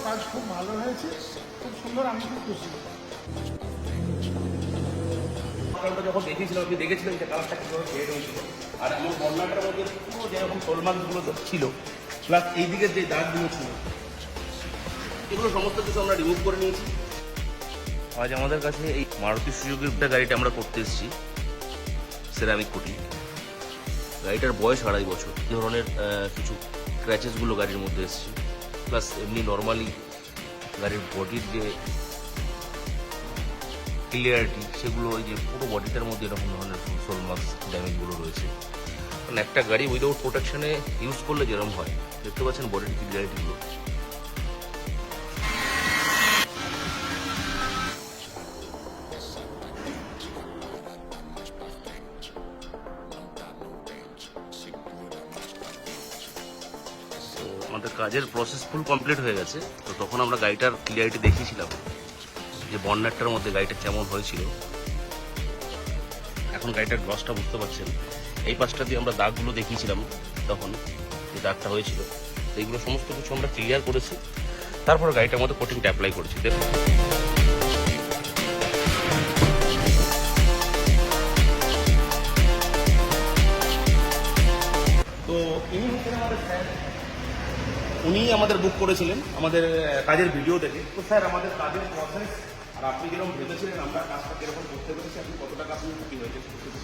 কাজ খুব ভালো হয়েছে, খুব সুন্দর, আমি খুব খুশি। যখন দেখেছিলাম আপনি দেখেছিলেন যে কালারটা কীভাবে ফেড হয়েছিল, আর আমার বর্ণাটার মধ্যে পুরো যেরকম শোলমার্কগুলো ছিল প্লাস এই দিকের যে দাগগুলো ছিল এগুলো সমস্ত কিছু আমরা রিমুভ করে নিয়েছি। আজ আমাদের কাছে এই মারুতি সুজুকি গাড়িটা আমরা করতে এসেছি সেরামিক কোটিং। গাড়িটার বয়স 2.5 বছর। এই ধরনের কিছু ক্র্যাচেসগুলো গাড়ির মধ্যে এসেছে, প্লাস এমনি নর্মালি গাড়ির বডির যে ক্লিয়ারিটি সেগুলো ওই যে পুরো বডিটার মধ্যে এরকম ধরনের সোল মার্কস ড্যামেজগুলো রয়েছে। কারণ একটা গাড়ি উইদাউট প্রোটেকশনে ইউজ করলে যেরকম হয়, দেখতে পাচ্ছেন বডির ক্লিয়ারিটিগুলো। আমাদের কাজের প্রসেস ফুল কমপ্লিট হয়ে গেছে। তো তখন আমরা গাড়িটার ক্লিয়ারিটি দেখিয়েছিলাম যে বন্যাটার মধ্যে গাড়িটা কেমন হয়েছিল। এখন গাড়িটার গ্লসটা বুঝতে পারছেন, এই পাশটা দিয়ে আমরা দাগগুলো দেখিয়েছিলাম তখন যে দাগটা হয়েছিল, তো এইগুলো সমস্ত কিছু আমরা ক্লিয়ার করেছি। তারপর গাড়িটার মধ্যে কোটিংটা অ্যাপ্লাই করেছি। দেখুন তো ইনি হচ্ছেন আমাদের স্যার, উনি আমাদের বুক করেছিলেন আমাদের কাজের ভিডিও দেখে। তো স্যার আমাদের কাজের প্রসেস আর আপনি যেরকম ভেবেছিলেন আমরা কাজটা কিরকম করতে পেরেছি, আপনি কত টাকা আপনি ক্ষতি হয়েছে?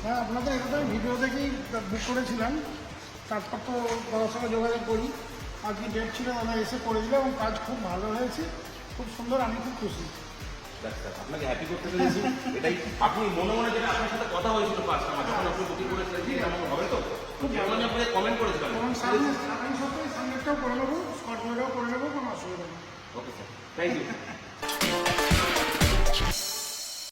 হ্যাঁ, আপনাদের এখানে ভিডিও দেখেই বুক করেছিলাম, তারপর তো ওর সঙ্গে যোগাযোগ করি, আজকে ডেট ছিল, ওরা এসে করে দিল এবং কাজ খুব ভালো হয়েছে, খুব সুন্দর, আমি খুব খুশি। স্যার আপনাকে হ্যাপি করতে পেরেছি, এটাই। আপনি মনে মনে যেটা আপনার সাথে কথা হয়েছিল ফার্স্ট আমার যখন আপনি বুকিং করেছিলেন যে এমন হবে, তো যেমন আপনি কমেন্ট করেছিলেন এবং সামনে সপ্তাহে সামনেরটাও করে নেবো, স্কটল্যান্ডটাও করে নেবো, কোনো অসুবিধা নেই। Okay sir, thank you.